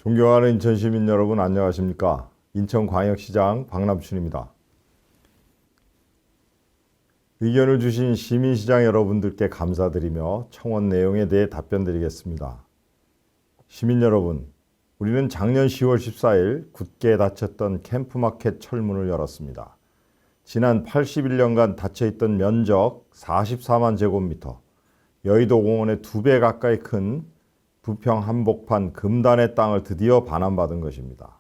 존경하는 인천 시민 여러분 안녕하십니까? 인천광역시장 박남춘입니다. 의견을 주신 시민시장 여러분들께 감사드리며 청원 내용에 대해 답변드리겠습니다. 시민 여러분, 우리는 작년 10월 14일 굳게 닫혔던 캠프마켓 철문을 열었습니다. 지난 81년간 닫혀있던 면적 44만 제곱미터, 여의도 공원의 2배 가까이 큰 부평 한복판 금단의 땅을 드디어 반환받은 것입니다.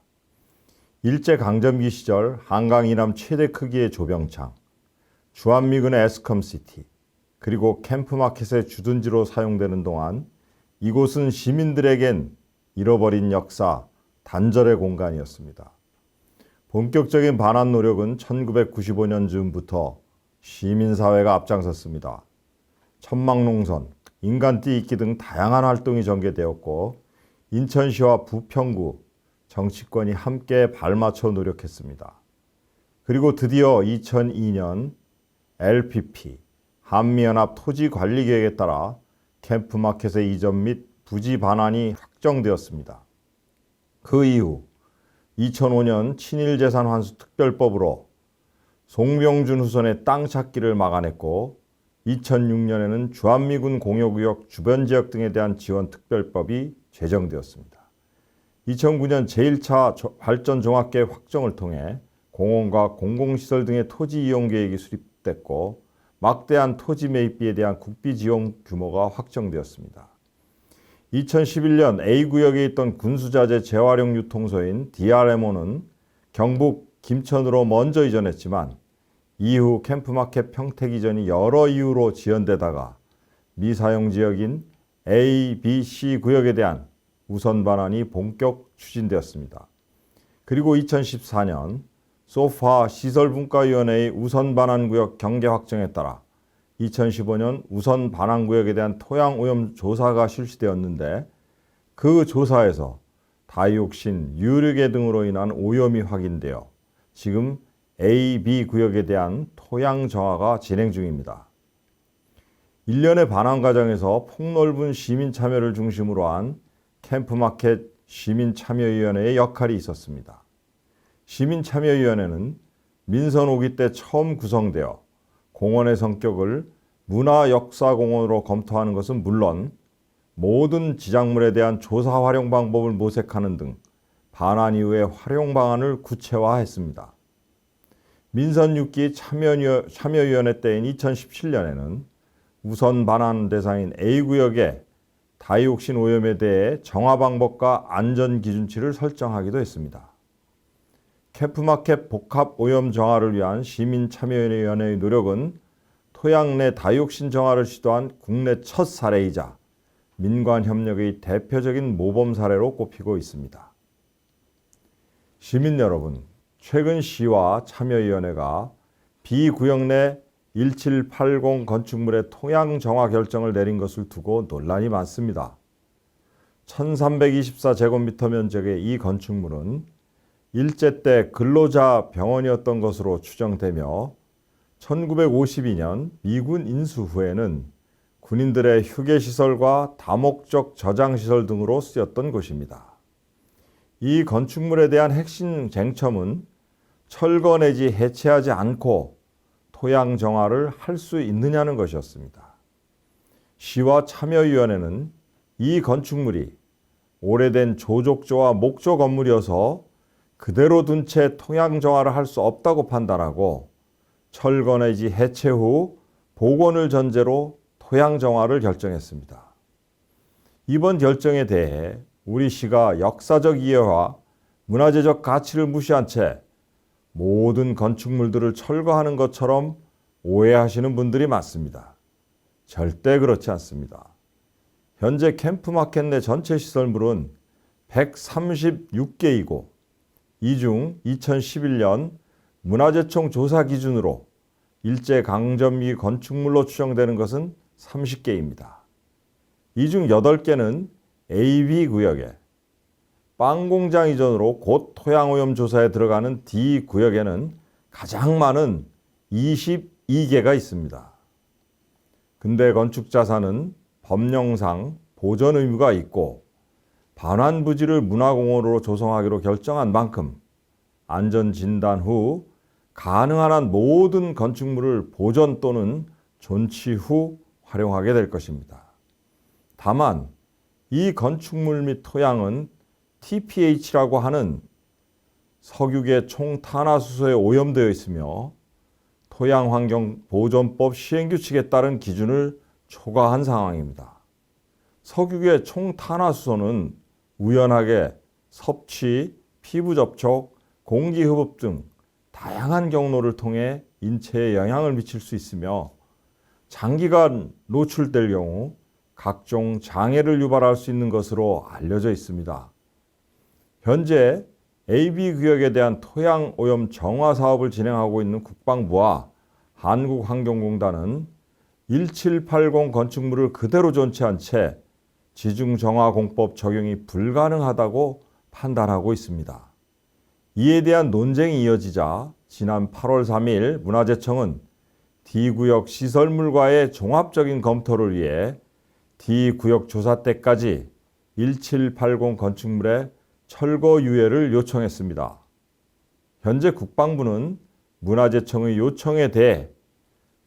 일제강점기 시절 한강 이남 최대 크기의 조병창, 주한미군의 에스컴시티, 그리고 캠프마켓의 주둔지로 사용되는 동안 이곳은 시민들에겐 잃어버린 역사, 단절의 공간이었습니다. 본격적인 반환 노력은 1995년 즈음부터 시민사회가 앞장섰습니다. 천막농선, 인간띠 잇기 등 다양한 활동이 전개되었고 인천시와 부평구, 정치권이 함께 발맞춰 노력했습니다. 그리고 드디어 2002년 LPP, 한미연합 토지관리계획에 따라 캠프마켓의 이전 및 부지 반환이 확정되었습니다. 그 이후 2005년 친일재산환수특별법으로 송병준 후손의 땅 찾기를 막아냈고 2006년에는 주한미군 공여구역 주변지역 등에 대한 지원특별법이 제정되었습니다. 2009년 제1차 발전종합계획 확정을 통해 공원과 공공시설 등의 토지 이용 계획이 수립됐고 막대한 토지 매입비에 대한 국비 지원 규모가 확정되었습니다. 2011년 A구역에 있던 군수자재 재활용 유통소인 DRMO는 경북 김천으로 먼저 이전했지만 이후 캠프마켓 평택 이전이 여러 이유로 지연되다가 미사용 지역인 A, B, C 구역에 대한 우선 반환이 본격 추진되었습니다. 그리고 2014년 소파 시설분과위원회의 우선 반환구역 경계 확정에 따라 2015년 우선 반환구역에 대한 토양오염 조사가 실시되었는데 그 조사에서 다이옥신, 유류계 등으로 인한 오염이 확인되어 지금 A, B 구역에 대한 토양 정화가 진행 중입니다. 일련의 반환 과정에서 폭넓은 시민 참여를 중심으로 한 캠프마켓 시민참여위원회의 역할이 있었습니다. 시민참여위원회는 민선 5기 때 처음 구성되어 공원의 성격을 문화역사공원으로 검토하는 것은 물론 모든 지작물에 대한 조사 활용 방법을 모색하는 등 반환 이후의 활용 방안을 구체화했습니다. 민선 6기 참여위원회 때인 2017년에는 우선 반환 대상인 A구역의 다이옥신 오염에 대해 정화 방법과 안전 기준치를 설정하기도 했습니다. 캠프마켓 복합 오염 정화를 위한 시민참여위원회의 노력은 토양 내 다이옥신 정화를 시도한 국내 첫 사례이자 민관 협력의 대표적인 모범 사례로 꼽히고 있습니다. 시민 여러분, 최근 시와 참여위원회가 B구역 내 1780 건축물의 토양 정화 결정을 내린 것을 두고 논란이 많습니다. 1324제곱미터 면적의 이 건축물은 일제 때 근로자 병원이었던 것으로 추정되며 1952년 미군 인수 후에는 군인들의 휴게시설과 다목적 저장시설 등으로 쓰였던 곳입니다. 이 건축물에 대한 핵심 쟁점은 철거 내지 해체하지 않고 토양 정화를 할 수 있느냐는 것이었습니다. 시와 참여위원회는 이 건축물이 오래된 조족조와 목조 건물이어서 그대로 둔 채 토양 정화를 할 수 없다고 판단하고 철거 내지 해체 후 복원을 전제로 토양 정화를 결정했습니다. 이번 결정에 대해 우리 시가 역사적 이해와 문화재적 가치를 무시한 채 모든 건축물들을 철거하는 것처럼 오해하시는 분들이 많습니다. 절대 그렇지 않습니다. 현재 캠프마켓 내 전체 시설물은 136개이고 이 중 2011년 문화재청 조사 기준으로 일제강점기 건축물로 추정되는 것은 30개입니다. 이 중 8개는 AB 구역에, 빵공장 이전으로 곧 토양오염 조사에 들어가는 D 구역에는 가장 많은 22개가 있습니다. 근대 건축자산은 법령상 보전 의무가 있고 반환 부지를 문화공원으로 조성하기로 결정한 만큼 안전진단 후 가능한 한 모든 건축물을 보존 또는 존치 후 활용하게 될 것입니다. 다만 이 건축물 및 토양은 TPH라고 하는 석유계 총탄화수소에 오염되어 있으며 토양환경보존법 시행규칙에 따른 기준을 초과한 상황입니다. 석유계 총탄화수소는 우연하게 섭취, 피부 접촉, 공기 흡입 등 다양한 경로를 통해 인체에 영향을 미칠 수 있으며 장기간 노출될 경우 각종 장애를 유발할 수 있는 것으로 알려져 있습니다. 현재 AB구역에 대한 토양 오염 정화 사업을 진행하고 있는 국방부와 한국환경공단은 1780 건축물을 그대로 존치한 채 지중정화공법 적용이 불가능하다고 판단하고 있습니다. 이에 대한 논쟁이 이어지자 지난 8월 3일 문화재청은 D구역 시설물과의 종합적인 검토를 위해 D구역 조사 때까지 1780 건축물의 철거 유예를 요청했습니다. 현재 국방부는 문화재청의 요청에 대해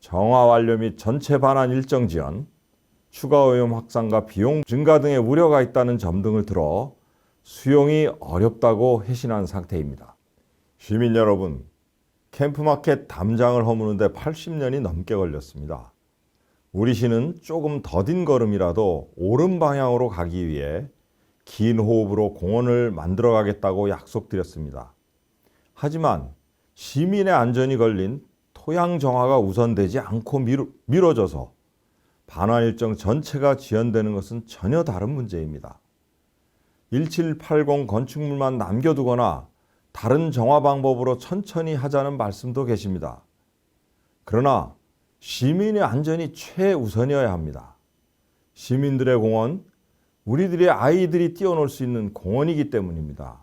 정화 완료 및 전체 반환 일정 지연, 추가 오염 확산과 비용 증가 등의 우려가 있다는 점 등을 들어 수용이 어렵다고 회신한 상태입니다. 시민 여러분, 캠프마켓 담장을 허무는데 80년이 넘게 걸렸습니다. 우리 시는 조금 더딘 걸음이라도 옳은 방향으로 가기 위해 긴 호흡으로 공원을 만들어가겠다고 약속드렸습니다. 하지만 시민의 안전이 걸린 토양 정화가 우선되지 않고 미뤄져서 반환 일정 전체가 지연되는 것은 전혀 다른 문제입니다. 1780 건축물만 남겨두거나 다른 정화 방법으로 천천히 하자는 말씀도 계십니다. 그러나 시민의 안전이 최우선이어야 합니다. 시민들의 공원, 우리들의 아이들이 뛰어놀 수 있는 공원이기 때문입니다.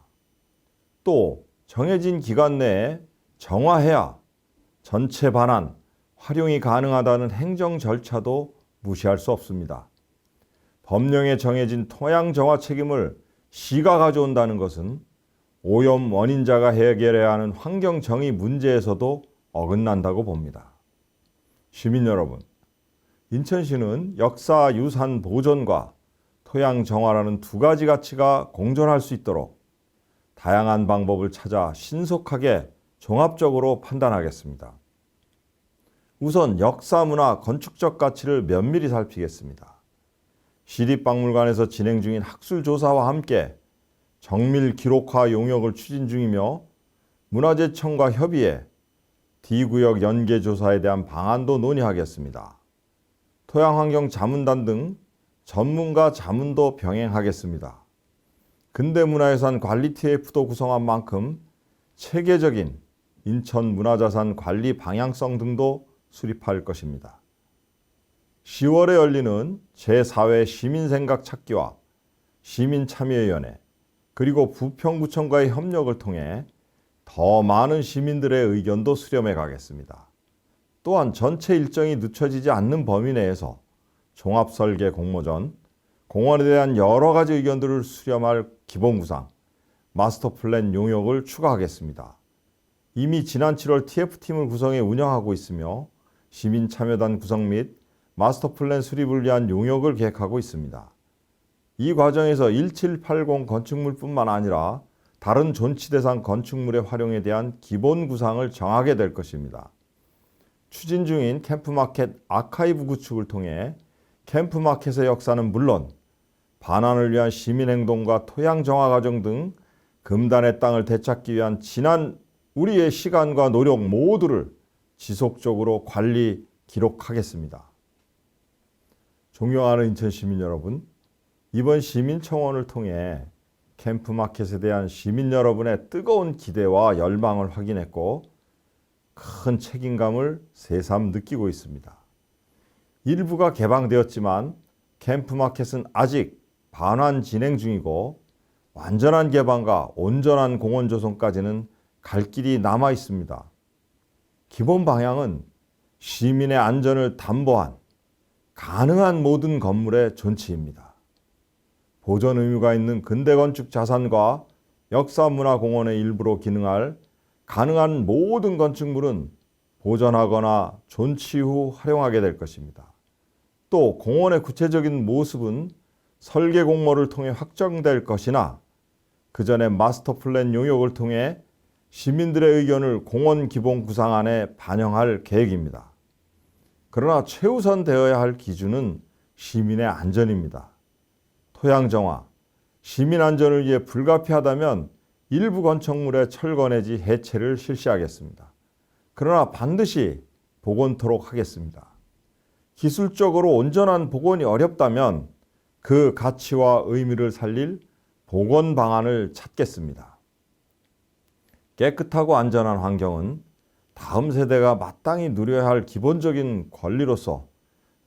또 정해진 기간 내에 정화해야 전체 반환, 활용이 가능하다는 행정 절차도 무시할 수 없습니다. 법령에 정해진 토양 정화 책임을 시가 가져온다는 것은 오염 원인자가 해결해야 하는 환경정의 문제에서도 어긋난다고 봅니다. 시민 여러분, 인천시는 역사유산 보존과 토양 정화라는 두 가지 가치가 공존할 수 있도록 다양한 방법을 찾아 신속하게 종합적으로 판단하겠습니다. 우선 역사문화 건축적 가치를 면밀히 살피겠습니다. 시립박물관에서 진행 중인 학술조사와 함께 정밀 기록화 용역을 추진 중이며 문화재청과 협의해 D구역 연계조사에 대한 방안도 논의하겠습니다. 토양환경자문단 등 전문가 자문도 병행하겠습니다. 근대문화유산 관리 TF도 구성한 만큼 체계적인 인천 문화자산 관리 방향성 등도 수립할 것입니다. 10월에 열리는 제4회 시민생각 찾기와 시민참여위원회 그리고 부평구청과의 협력을 통해 더 많은 시민들의 의견도 수렴해 가겠습니다. 또한 전체 일정이 늦춰지지 않는 범위 내에서 종합설계 공모전, 공원에 대한 여러 가지 의견들을 수렴할 기본구상, 마스터플랜 용역을 추가하겠습니다. 이미 지난 7월 TF팀을 구성해 운영하고 있으며 시민참여단 구성 및 마스터플랜 수립을 위한 용역을 계획하고 있습니다. 이 과정에서 1780 건축물뿐만 아니라 다른 존치대상 건축물의 활용에 대한 기본 구상을 정하게 될 것입니다. 추진 중인 캠프마켓 아카이브 구축을 통해 캠프마켓의 역사는 물론 반환을 위한 시민행동과 토양정화 과정 등 금단의 땅을 되찾기 위한 지난 우리의 시간과 노력 모두를 지속적으로 관리, 기록하겠습니다. 존경하는 인천 시민 여러분, 이번 시민청원을 통해 캠프마켓에 대한 시민 여러분의 뜨거운 기대와 열망을 확인했고 큰 책임감을 새삼 느끼고 있습니다. 일부가 개방되었지만 캠프마켓은 아직 반환 진행 중이고 완전한 개방과 온전한 공원 조성까지는 갈 길이 남아 있습니다. 기본 방향은 시민의 안전을 담보한 가능한 모든 건물의 존치입니다. 보존 의무가 있는 근대건축 자산과 역사문화공원의 일부로 기능할 가능한 모든 건축물은 보존하거나 존치 후 활용하게 될 것입니다. 또 공원의 구체적인 모습은 설계 공모를 통해 확정될 것이나 그 전에 마스터 플랜 용역을 통해 시민들의 의견을 공원 기본 구상안에 반영할 계획입니다. 그러나 최우선 되어야 할 기준은 시민의 안전입니다. 토양 정화, 시민 안전을 위해 불가피하다면 일부 건축물의 철거 내지 해체를 실시하겠습니다. 그러나 반드시 복원토록 하겠습니다. 기술적으로 온전한 복원이 어렵다면 그 가치와 의미를 살릴 복원 방안을 찾겠습니다. 깨끗하고 안전한 환경은 다음 세대가 마땅히 누려야 할 기본적인 권리로서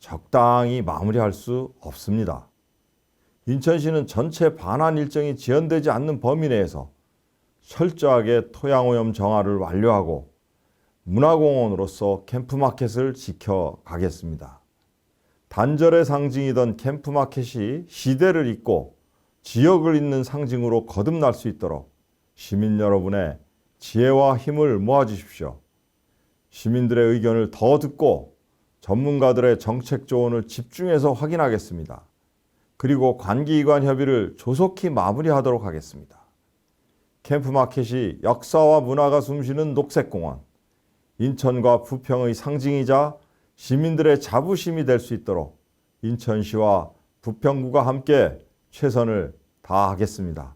적당히 마무리할 수 없습니다. 인천시는 전체 반환 일정이 지연되지 않는 범위 내에서 철저하게 토양오염 정화를 완료하고 문화공원으로서 캠프마켓을 지켜가겠습니다. 단절의 상징이던 캠프마켓이 시대를 잇고 지역을 잇는 상징으로 거듭날 수 있도록 시민 여러분의 지혜와 힘을 모아주십시오. 시민들의 의견을 더 듣고 전문가들의 정책 조언을 집중해서 확인하겠습니다. 그리고 관계기관 협의를 조속히 마무리하도록 하겠습니다. 캠프마켓이 역사와 문화가 숨쉬는 녹색공원, 인천과 부평의 상징이자 시민들의 자부심이 될 수 있도록 인천시와 부평구가 함께 최선을 다하겠습니다.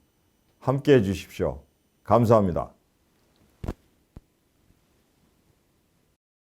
함께해 주십시오. 감사합니다.